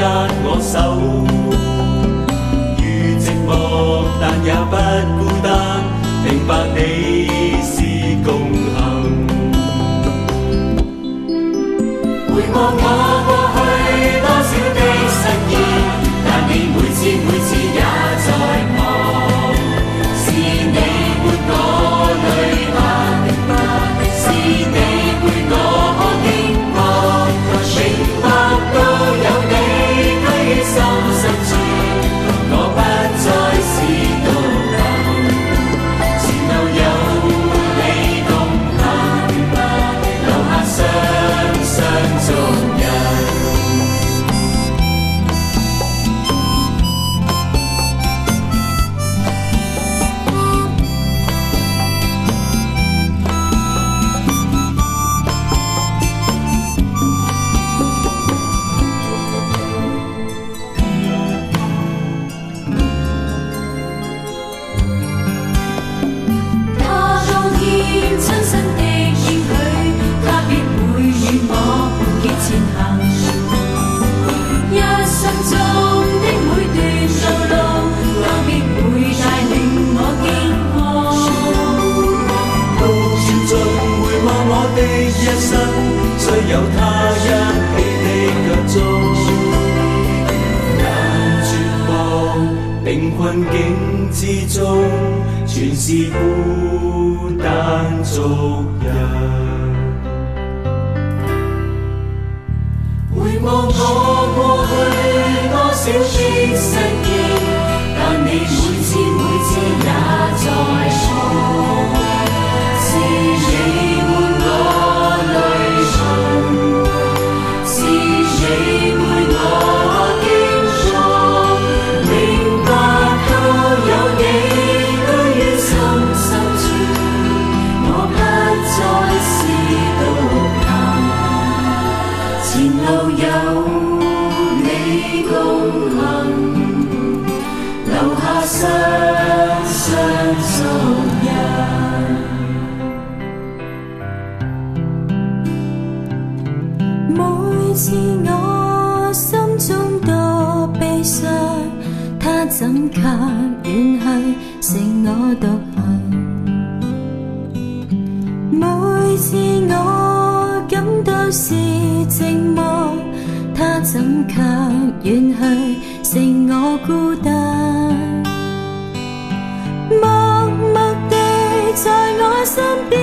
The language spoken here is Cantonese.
握我手，如寂寞但也不孤單，明白你是共行。回望我過去多少的失意，但你每次也在旁，是你伴我淚痕，是你陪我經過，明白都有你居於心深處，我不再是獨行，前路有你共行，留下雙雙足印。雖有他一起的腳蹤，那絕望並困境之中，全是孤單足印。回望我過去多少的失意，但你每次也在旁，是你伴我淚痕，是你陪我經過，明白到有你居於心深處，我不再是獨行，前路有你共行，留下雙雙足印。每次我心中多悲傷，他怎卻遠去，剩我獨行。每次我感到是寂寞，他怎卻遠去，剩我孤單。默默地在我身邊，